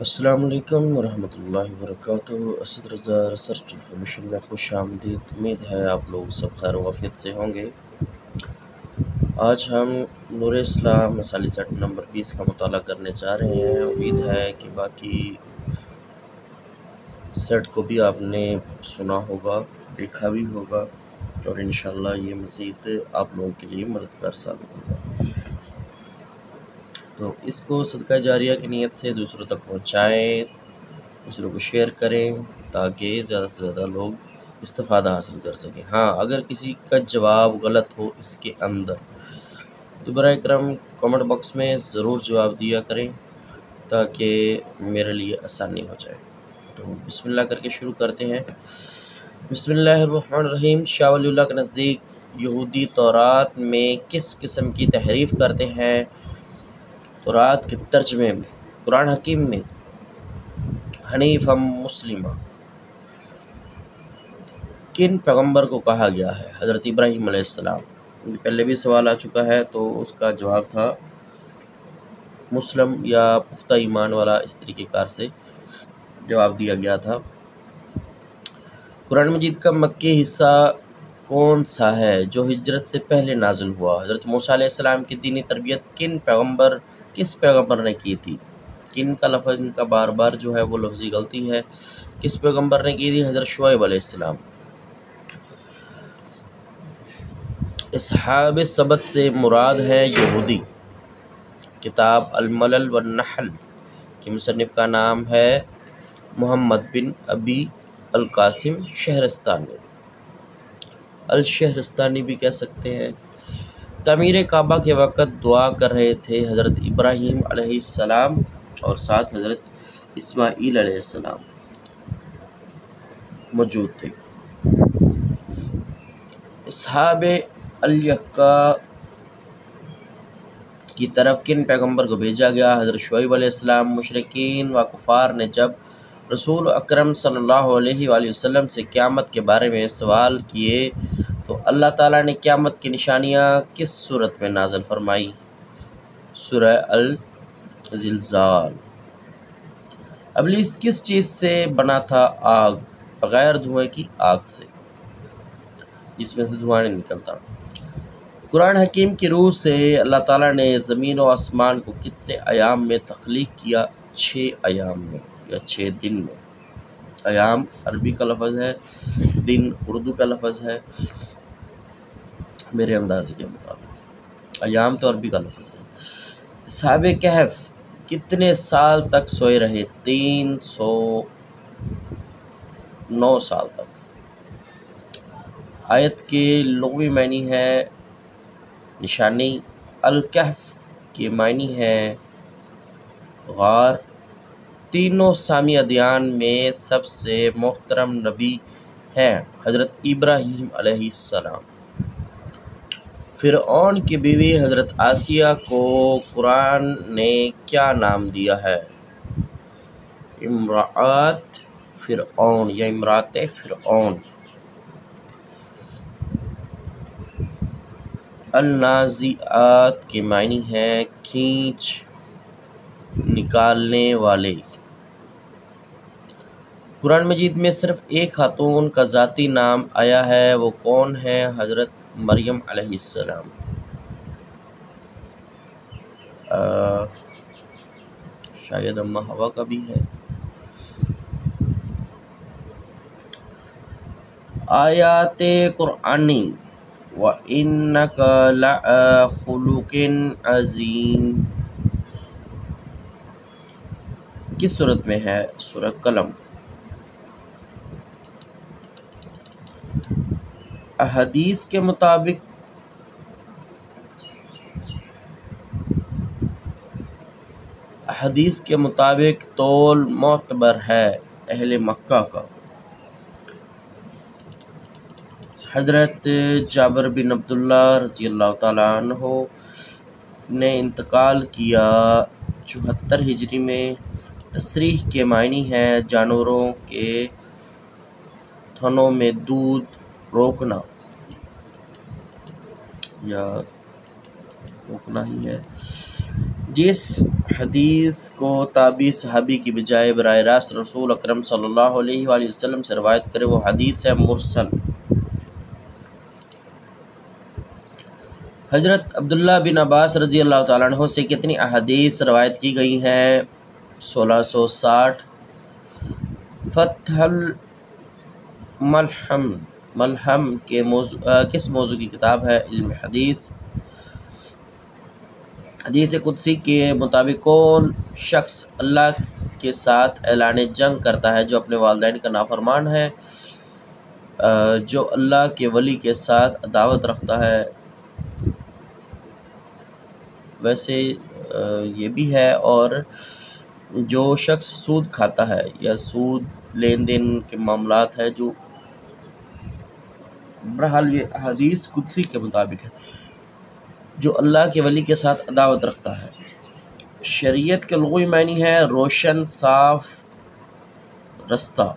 السلام علیکم ورحمۃ اللہ وبرکاتہ۔ اسد رضا ریسرچ انفارمیشن میں خوش آمدید۔ امید ہے آپ لوگ سب خیر و عافیت سے ہوں گے۔ آج ہم نور اسلام مثالی سیٹ نمبر 20 کا مطالعہ کرنے جا رہے ہیں۔ امید ہے کہ باقی سیٹ کو بھی آپ نے سنا ہوگا، دیکھا بھی ہوگا، اور انشاءاللہ یہ مزید آپ لوگوں کے لیے مددگار ثابت ہوگا۔ تو اس کو صدقہ جاریہ کی نیت سے دوسروں تک پہنچائیں، دوسروں کو شیئر کریں تاکہ زیادہ سے زیادہ لوگ استفادہ حاصل کر سکیں۔ ہاں، اگر کسی کا جواب غلط ہو اس کے اندر تو براہ کرم کامنٹ باکس میں ضرور جواب دیا کریں تاکہ میرے لیے آسانی ہو جائے۔ تو بسم اللہ کر کے شروع کرتے ہیں۔ بسم اللہ الرحمن الرحیم۔ شاہ ولی اللہ کے نزدیک یہودی تورات میں کس قسم کی تحریف کرتے ہیں؟ تورات کے ترجمے میں قرآن حکیم میں حنیفا مسلمہ کن پیغمبر کو کہا گیا ہے؟ حضرت ابراہیم علیہ السلام۔ پہلے بھی سوال آ چکا ہے تو اس کا جواب تھا مسلم یا پختہ ایمان والا، اس طریقے کار سے جواب دیا گیا تھا۔ قرآن مجید کا مکی حصہ کون سا ہے جو ہجرت سے پہلے نازل ہوا؟ حضرت موسیٰ علیہ السلام کی دینی تربیت کس پیغمبر نے کی تھی؟ کن کا لفظ ان کا بار بار جو ہے وہ لفظی غلطی ہے۔ کس پیغمبر نے کی تھی؟ حضرت شعیب علیہ السلام۔ اصحاب سبت سے مراد ہے یہودی۔ کتاب الملل والنحل کے مصنف کا نام ہے محمد بن ابی القاسم شہرستانی، الشہرستانی بھی کہہ سکتے ہیں۔ تعمیر کعبہ کے وقت دعا کر رہے تھے حضرت ابراہیم علیہ السلام اور ساتھ حضرت اسماعیل علیہ السلام موجود تھے۔ اصحاب الیکہ کی طرف کن پیغمبر کو بھیجا گیا؟ حضرت شعیب علیہ السلام۔ مشرکین و کفار نے جب رسول اکرم صلی اللہ علیہ وآلہ وسلم سے قیامت کے بارے میں سوال کیے تو اللہ تعالیٰ نے قیامت کی نشانیاں کس صورت میں نازل فرمائی؟ سورہ الزلزال۔ ابلیس کس چیز سے بنا تھا؟ آگ، بغیر دھوئیں کی آگ سے، جس میں سے دھواں نہیں نکلتا۔ قرآن حکیم کی روح سے اللہ تعالیٰ نے زمین و آسمان کو کتنے ایام میں تخلیق کیا؟ 6 ایام میں یا 6 دن میں۔ ایام عربی کا لفظ ہے، دن اردو کا لفظ ہے میرے اندازے کے مطابق۔ ایام تو عربی کا لفظ ہے۔ اصحاب کہف کتنے سال تک سوئے رہے؟ 309 سال تک۔ آیت کے لغوی معنی ہے نشانی، الکہف کے معنی ہے غار۔ تینوں سامی ادیان میں سب سے محترم نبی ہیں حضرت ابراہیم علیہ السلام۔ فرعون کی بیوی حضرت آسیہ کو قرآن نے کیا نام دیا ہے؟ امرأۃ فرعون یا امرأۃ فرعون۔ النازعات کے معنی ہے کھینچ نکالنے والے۔ قرآن مجید میں صرف ایک خاتون کا ذاتی نام آیا ہے، وہ کون ہے؟ حضرت مریم علیہ السلام۔ شاید اماں حوا کا بھی ہے۔ آیات قرآنی وَإِنَّكَ لَعَلَىٰ خُلُقٍ عَظِيمٍ کس صورت میں ہے؟ سورہ قلم۔ احادیث کے مطابق طول معتبر ہے اہل مکہ کا۔ حضرت جابر بن عبداللہ رضی اللہ تعالیٰ عنہ نے انتقال کیا 74 ہجری میں۔ تصریح کے معنی ہے جانوروں کے تھنوں میں دودھ روکنا یا روکنا ہی ہے۔ جس حدیث کو تابعی صحابی کی بجائے براہ راست رسول اکرم صلی اللہ علیہ وآلہ وسلم سے روایت کرے وہ حدیث ہے مرسل۔ حضرت عبداللہ بن عباس رضی اللہ تعالیٰ عنہ سے کتنی احادیث روایت کی گئی ہیں؟ 1660۔ فتح ملحم کے کس موضوع کی کتاب ہے؟ علم حدیث۔ حدیث قدسی کے مطابق کون شخص اللہ کے ساتھ اعلان جنگ کرتا ہے؟ جو اپنے والدین کا نافرمان ہے، جو اللہ کے ولی کے ساتھ عداوت رکھتا ہے۔ ویسے یہ بھی ہے، اور جو شخص سود کھاتا ہے یا سود لین دین کے معاملات ہے، جو بہرحال یہ حدیث قدسی کے مطابق ہے، جو اللہ کے ولی کے ساتھ عداوت رکھتا ہے۔ شریعت کے لغوی معنی ہے روشن، صاف رستہ۔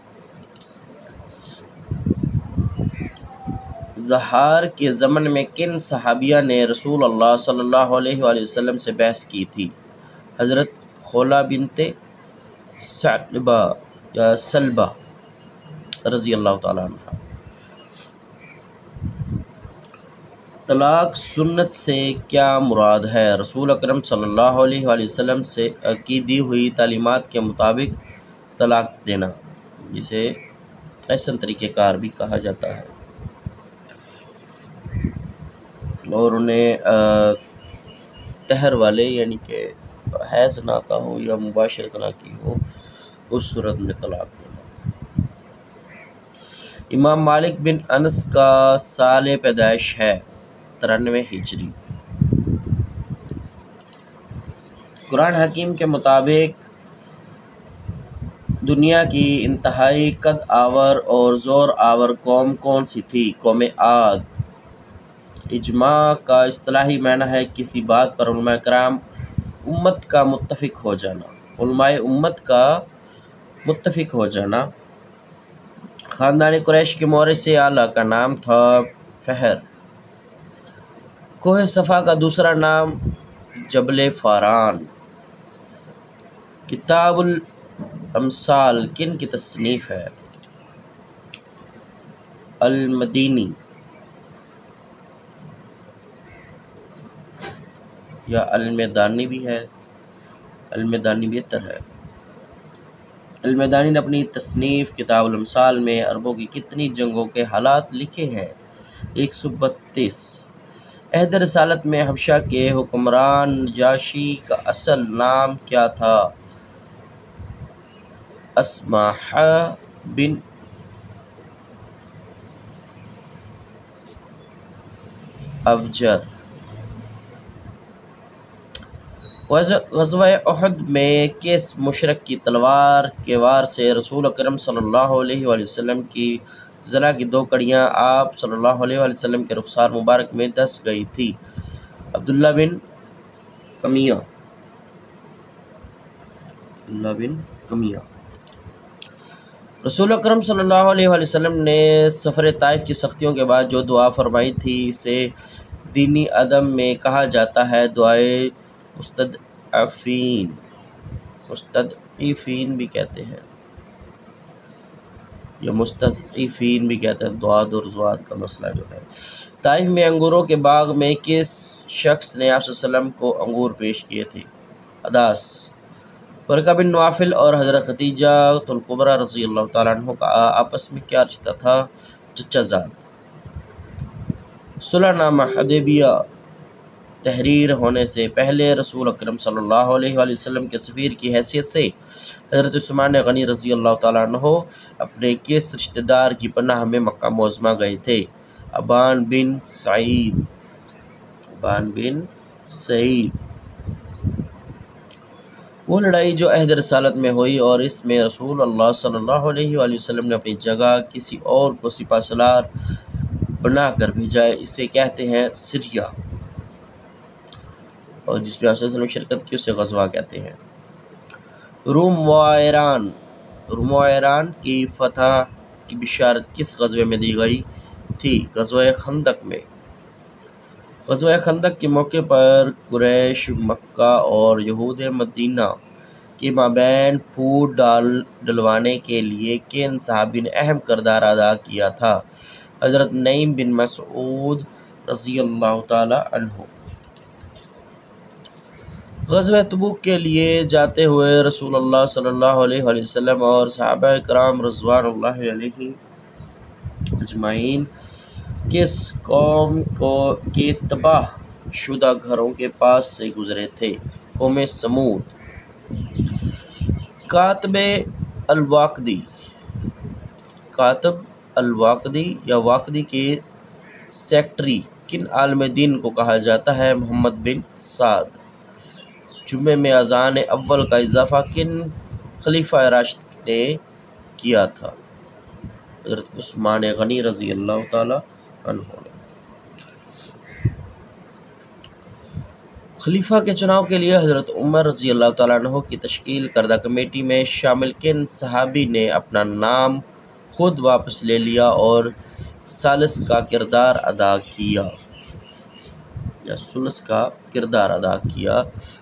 ظہار کے زمن میں کن صحابیہ نے رسول اللہ صلی اللہ علیہ وآلہ وسلم سے بحث کی تھی؟ حضرت خولہ بنت سلبہ رضی اللہ تعالیٰ عنہ۔ طلاق سنت سے کیا مراد ہے؟ رسول اکرم صلی اللہ علیہ وآلہ وسلم سے کی دی ہوئی تعلیمات کے مطابق طلاق دینا، جسے احسن طریقہ کار بھی کہا جاتا ہے، اور انہیں تہر والے یعنی کہ حیض نہ آتا ہو یا مباشرت نہ کی ہو اس صورت میں طلاق دینا۔ امام مالک بن انس کا سال پیدائش ہے 93 ہجری۔ قرآن حکیم کے مطابق دنیا کی انتہائی قد آور اور زور آور قوم کون سی تھی؟ قوم عاد۔ اجماع کا اصطلاحی معنی ہے کسی بات پر علماء کرام امت کا متفق ہو جانا۔ علماء امت کا متفق ہو جانا۔ خاندان قریش کے مورث اعلیٰ کا نام تھا فہر۔ کوہ صفا کا دوسرا نام جبل فاران۔ کتاب الامثال کن کی تصنیف ہے؟ المدینی یا المیدانی بھی ہے، المیدانی بہتر ہے۔ المیدانی نے اپنی تصنیف کتاب الامثال میں عربوں کی کتنی جنگوں کے حالات لکھے ہیں؟ 132۔ عہد رسالت میں حبشہ کے حکمران نجاشی کا اصل نام کیا تھا؟ اسمح بن ابجر۔ غزوہ احد میں کس مشرک کی تلوار کے وار سے رسول اکرم صلی اللہ علیہ وآلہ وسلم کی ضلع کی 2 کڑیاں آپ صلی اللہ علیہ وآلہ وسلم کے رخسار مبارک میں دھس گئی تھی؟ عبداللہ بن کمیہ۔ رسول اکرم صلی اللہ علیہ وآلہ وسلم نے سفر طائف کی سختیوں کے بعد جو دعا فرمائی تھی اسے دینی ادب میں کہا جاتا ہے دعائے مستضعفین بھی کہتے ہیں یا مستضعفین بھی کہتے ہیں، دعاد اور زواد کا مسئلہ جو ہے۔ طائف میں انگوروں کے باغ میں کس شخص نے آپ صلی اللہ علیہ وسلم کو انگور پیش کیے تھے؟ عداس۔ ورقہ بن نوافل اور حضرت خدیجہ الکبریٰ رضی اللہ تعالیٰ عنہ کا آپس میں کیا رشتہ تھا؟ چچا زاد۔ صلح نامہ حدیبیہ تحریر ہونے سے پہلے رسول اکرم صلی اللہ علیہ وآلہ وسلم کے سفیر کی حیثیت سے حضرت عثمان غنی رضی اللہ تعالیٰ عنہ اپنے کس رشتہ دار کی پناہ میں مکہ معظمہ گئے تھے؟ ابان بن سعید۔ وہ لڑائی جو عہد رسالت میں ہوئی اور اس میں رسول اللہ صلی اللہ علیہ وآلہ وسلم نے اپنی جگہ کسی اور کو سپہ سالار بنا کر بھیجا، اسے کہتے ہیں سریہ، اور جس میں آپ صلی اللہ علیہ وسلم شرکت کی اسے غزوہ کہتے ہیں۔ روم و ایران کی فتح کی بشارت کس غزوے میں دی گئی تھی؟ غزوہ خندق میں۔ غزوہ خندق کے موقع پر قریش مکہ اور یہود مدینہ کے مابین پھوٹ ڈلوانے کے لیے کن صحابی نے اہم کردار ادا کیا تھا؟ حضرت نعیم بن مسعود رضی اللہ تعالی عنہ۔ غزوہ تبوک کے لیے جاتے ہوئے رسول اللہ صلی اللہ علیہ وآلہ وسلم اور صحابہ کرام رضوان اللہ علیہم اجمعین کس قوم کے تباہ شدہ گھروں کے پاس سے گزرے تھے؟ قوم سمود۔ کاتب الواقدی یا واقدی کے سیکٹری کن عالم دین کو کہا جاتا ہے؟ محمد بن سعد۔ جمعے میں اذان اول کا اضافہ کن خلیفہ راشد نے کیا تھا؟ حضرت عثمان غنی رضی اللہ تعالی عنہ نے۔ خلیفہ کے چناؤ کے لیے حضرت عمر رضی اللہ تعالیٰ عنہ کی تشکیل کردہ کمیٹی میں شامل کن صحابی نے اپنا نام خود واپس لے لیا اور ثالث کا کردار ادا کیا؟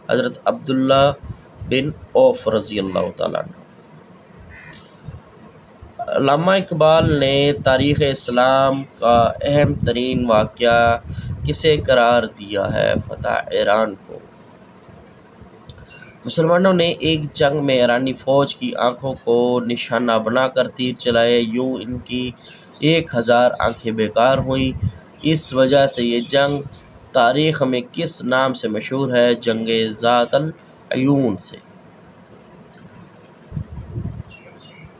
حضرت عبداللہ بن عوف رضی اللہ تعالیٰ عنہ۔ علامہ اقبال نے تاریخ اسلام کا اہم ترین واقعہ کسے قرار دیا ہے؟ فتح ایران کو۔ مسلمانوں نے ایک جنگ میں ایرانی فوج کی آنکھوں کو نشانہ بنا کر تیر چلائے، یوں ان کی 1000 آنکھیں بیکار ہوئیں۔ اس وجہ سے یہ جنگ تاریخ میں کس نام سے مشہور ہے؟ جنگ ذات العیون سے۔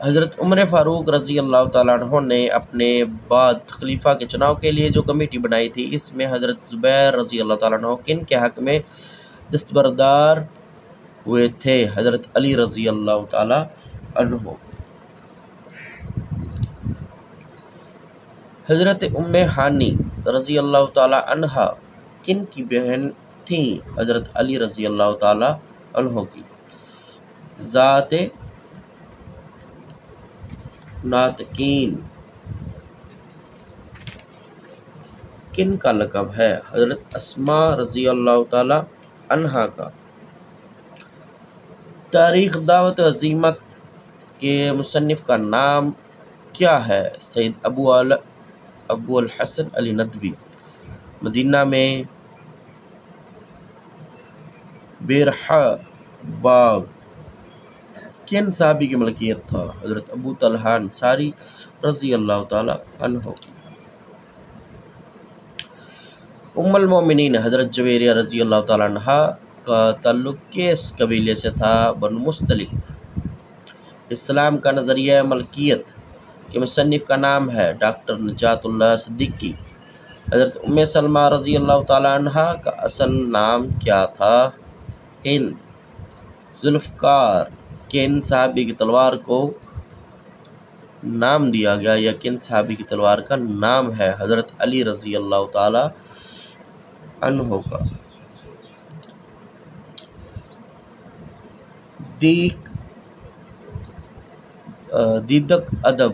حضرت عمر فاروق رضی اللہ تعالیٰ عنہ نے اپنے بعد خلیفہ کے چناؤ کے لیے جو کمیٹی بنائی تھی، اس میں حضرت زبیر رضی اللہ تعالیٰ عنہ کن کے حق میں دستبردار ہوئے تھے؟ حضرت علی رضی اللہ تعالیٰ عنہ۔ حضرت ام ہانی رضی اللہ تعالیٰ عنہ کن کی بہن تھیں؟ حضرت علی رضی اللہ تعالیٰ عنہ کی۔ ذات ناطقین کن کا لقب ہے؟ حضرت اسماء رضی اللہ تعالیٰ عنہا کا۔ تاریخ دعوت عزیمت کے مصنف کا نام کیا ہے؟ سید ابو الحسن علی ندوی۔ مدینہ میں بیرحا باغ کن صحابی کی ملکیت تھا؟ حضرت ابو طلحہ انصاری رضی اللہ تعالیٰ عنہ کی۔ ام المومنین حضرت جویریہ رضی اللہ تعالیٰ عنہ کا تعلق کس قبیلے سے تھا؟ بنو مستلق۔ اسلام کا نظریہ ملکیت کے مصنف کا نام ہے؟ ڈاکٹر نجات اللہ صدیقی۔ حضرت ام سلمہ رضی اللہ تعالیٰ عنہ کا اصل نام کیا تھا؟ ہند۔ ذوالفقار کن صحابی کی تلوار کو نام دیا گیا یا کن صحابی کی تلوار کا نام ہے؟ حضرت علی رضی اللہ تعالی عنہ کا۔ دیدک ادب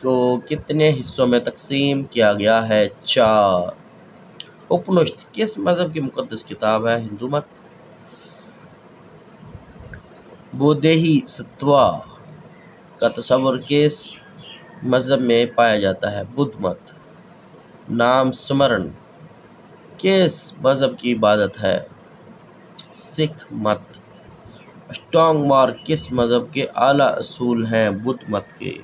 کو کتنے حصوں میں تقسیم کیا گیا ہے؟ 4۔ اپنشد کس مذہب کی مقدس کتاب ہے؟ ہندو مت۔ بودھی ستوا کا تصور کس مذہب میں پایا جاتا ہے؟ بدھ مت۔ نام سمرن کس مذہب کی عبادت ہے؟ سکھ مت۔ اشٹانگ مارگ کس مذہب کے اعلیٰ اصول ہیں؟ بدھ مت کے۔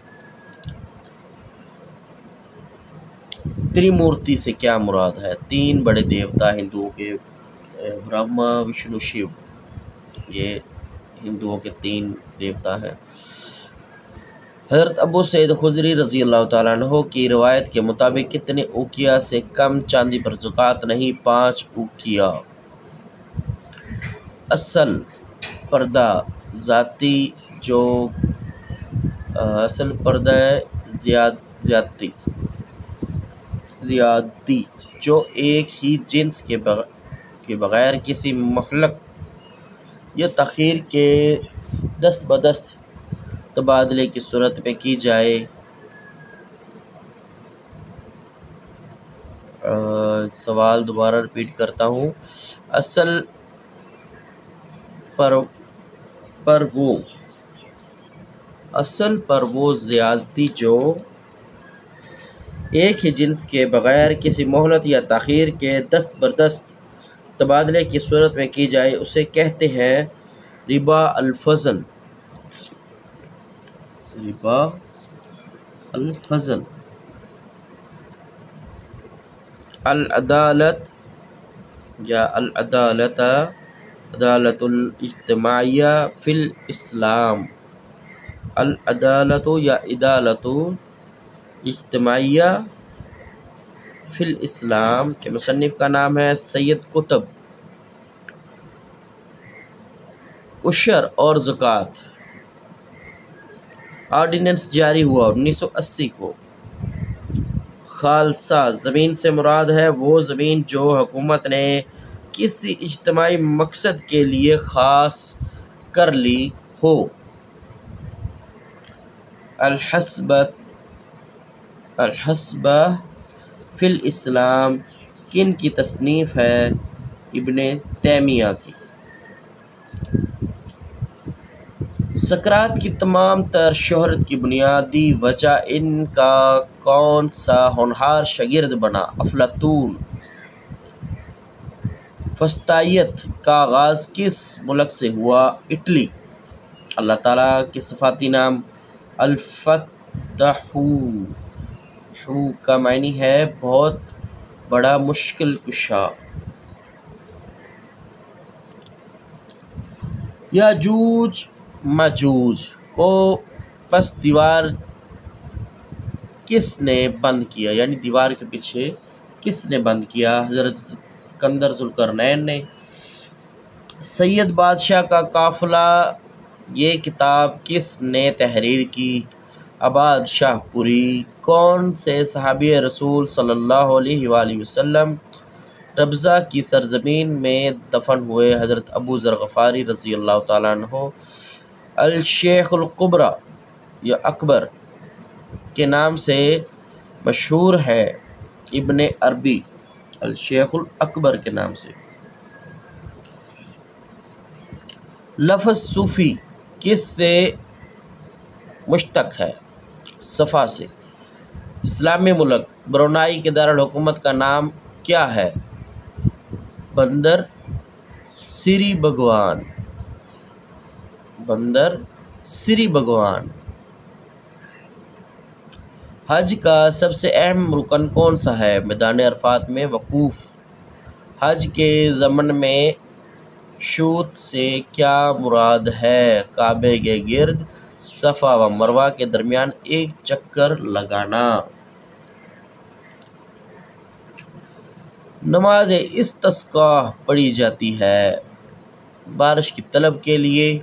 تریمورتی سے کیا مراد ہے؟ 3 بڑے دیوتا ہندوؤں کے، برہما وشنو شیو، یہ ہندوؤں کے 3 دیوتا ہیں۔ حضرت ابو سعید خدری رضی اللہ تعالیٰ عنہ کی روایت کے مطابق کتنے اوقیہ سے کم چاندی پر زکوٰۃ نہیں؟ 5 اوقیہ۔ اصل پردہ ذاتی زیادتی جو ایک ہی جنس کے بغیر کسی مخلوق یا تخیر کے دست بدست تبادلے کی صورت میں کی جائے، سوال دوبارہ ریپیٹ کرتا ہوں، اصل پر وہ زیادتی جو ایک ہی جنس کے بغیر کسی مہلت یا تاخیر کے دست بردست تبادلے کی صورت میں کی جائے اسے کہتے ہیں ربا الفضل۔ ربا الفضل۔ العدالت یا العدالت، عدالت الاجتماعیہ فی الاسلام، العدالت یا عدالت اجتماعیہ فی الاسلام کے مصنف کا نام ہے سید قطب۔ عشر اور زکوٰۃ آرڈیننس جاری ہوا 1980 کو۔ خالصہ زمین سے مراد ہے وہ زمین جو حکومت نے کسی اجتماعی مقصد کے لیے خاص کر لی ہو۔ الحسبہ فی الاسلام کن کی تصنیف ہے؟ ابن تیمیہ کی۔ سقراط کی تمام تر شہرت کی بنیادی وجہ ان کا کون سا ہونہار شاگرد بنا؟ افلاطون۔ فسطاطیت کا آغاز کس ملک سے ہوا؟ اٹلی۔ اللہ تعالیٰ کے صفاتی نام الفتاح کا معنی ہے بہت بڑا مشکل کشا۔ یاجوج ماجوج کو پس دیوار کس نے بند کیا؟ یعنی دیوار کے پیچھے کس نے بند کیا؟ حضرت سکندر ذوالقرنین نے۔ سید بادشاہ کا قافلہ یہ کتاب کس نے تحریر کی؟ عباد شاہ پوری۔ کون سے صحابی رسول صلی اللہ علیہ وآلہ وسلم ربضہ کی سرزمین میں دفن ہوئے؟ حضرت ابو ذر غفاری رضی اللہ تعالیٰ عنہ۔ الشیخ الکبریٰ یا اکبر کے نام سے مشہور ہے ابن عربی، الشیخ الاکبر کے نام سے۔ لفظ صوفی کس سے مشتق ہے؟ صفا سے۔ اسلامی ملک برونائی کے دارالحکومت کا نام کیا ہے؟ بندر سری بھگوان۔ بندر سری بھگوان۔ حج کا سب سے اہم رکن کون سا ہے؟ میدان عرفات میں وقوف۔ حج کے ضمن میں شوط سے کیا مراد ہے؟ کعبے کے گرد صفا و مروہ کے درمیان ایک چکر لگانا۔ نماز استسقاء پڑھی جاتی ہے بارش کی طلب کے لیے۔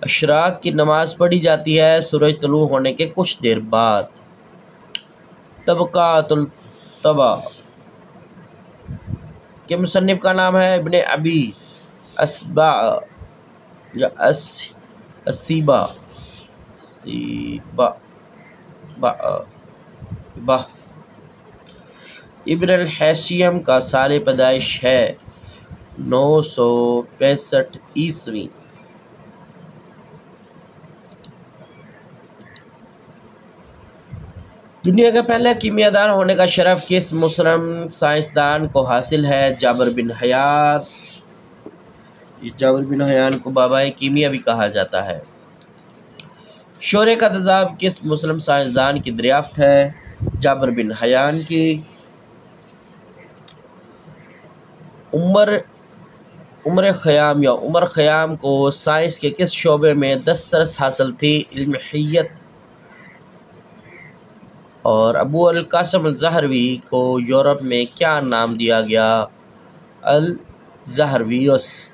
اشراق کی نماز پڑھی جاتی ہے سورج طلوع ہونے کے کچھ دیر بعد۔ طبقات الطبع کے مصنف کا نام ہے ابن ابی اسبع یا اسیبہ۔ ابن الحیثم کا سال پیدائش ہے 965 عیسوی۔ دنیا کا پہلا کیمیا دان ہونے کا شرف کس مسلم سائنسدان کو حاصل ہے؟ جابر بن حیان۔ جابر بن حیان کو بابا کیمیا بھی کہا جاتا ہے۔ شورے کا تیزاب کس مسلم سائنسدان کی دریافت ہے؟ جابر بن حیان کی۔ عمر خیام کو سائنس کے کس شعبے میں دسترس حاصل تھی؟ علم حیت۔ اور ابو القاسم الزہروی کو یورپ میں کیا نام دیا گیا؟ الزہرویوس۔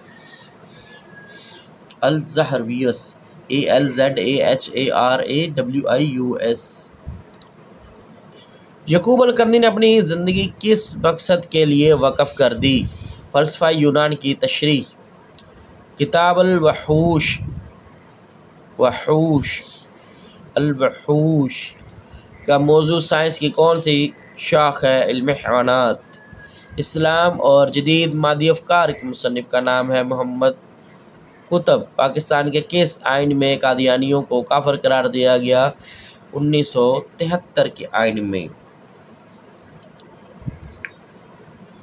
الزہرویوس ALZAHARAWIUS۔ یعقوب الکندی نے اپنی زندگی کس مقصد کے لیے وقف کر دی؟ فلسفہ یونان کی تشریح۔ کتاب الوحوش الوحوش کا موضوع سائنس کی کون سی شاخ ہے؟ علم حیوانات۔ اسلام اور جدید مادی افکار کے مصنف کا نام ہے محمد قطب۔ پاکستان کے کس آئین میں قادیانیوں کو کافر قرار دیا گیا؟ 1973 کے آئین میں۔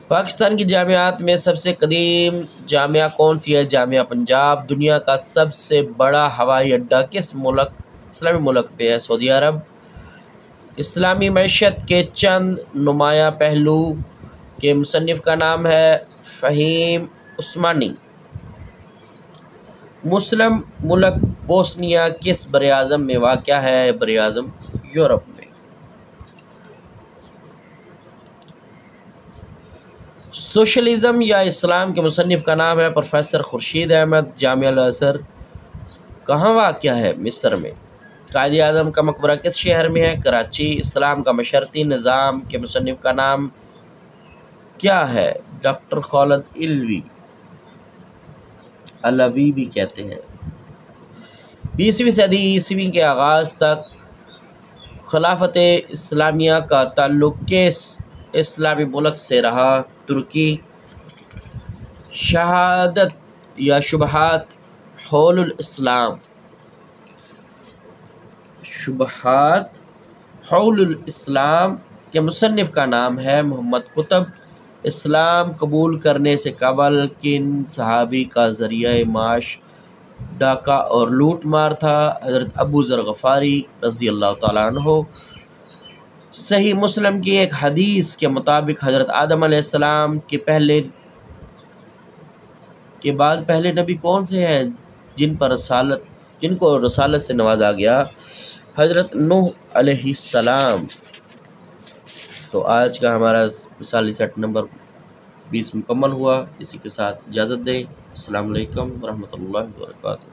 پاکستان کی جامعات میں سب سے قدیم جامعہ کون سی ہے؟ جامعہ پنجاب۔ دنیا کا سب سے بڑا ہوائی اڈہ کس ملک اسلامی ملک پہ ہے؟ سعودی عرب۔ اسلامی معیشت کے چند نمایاں پہلو کے مصنف کا نام ہے فہیم عثمانی۔ مسلم ملک بوسنیا کس براعظم میں واقع ہے؟ براعظم یورپ میں۔ سوشلزم یا اسلام کے مصنف کا نام ہے پروفیسر خورشید احمد۔ جامعہ الازہر کہاں واقع ہے؟ مصر میں۔ قائد اعظم کا مقبرہ کس شہر میں ہے؟ کراچی۔ اسلام کا مشرتی نظام کے مصنف کا نام کیا ہے؟ ڈاکٹر خالد علوی بھی کہتے ہیں۔ 20ویں صدی عیسوی کے آغاز تک خلافت اسلامیہ کا تعلق کس اسلامی ملک سے رہا؟ ترکی۔ شہادت یا شبہات حول الاسلام کے مصنف کا نام ہے محمد قطب۔ اسلام قبول کرنے سے قبل کن صحابی کا ذریعہ معاش ڈاکہ اور لوٹ مار تھا؟ حضرت ابو ذر غفاری رضی اللہ تعالیٰ عنہ۔ صحیح مسلم کی ایک حدیث کے مطابق حضرت آدم علیہ السلام کے بعد پہلے نبی کون سے ہیں جن کو رسالت سے نوازا گیا؟ حضرت نوح علیہ السلام۔ تو آج کا ہمارا مثالی سیٹ نمبر 20 مکمل ہوا۔ اسی کے ساتھ اجازت دیں۔ السلام علیکم ورحمۃ اللہ وبرکاتہ۔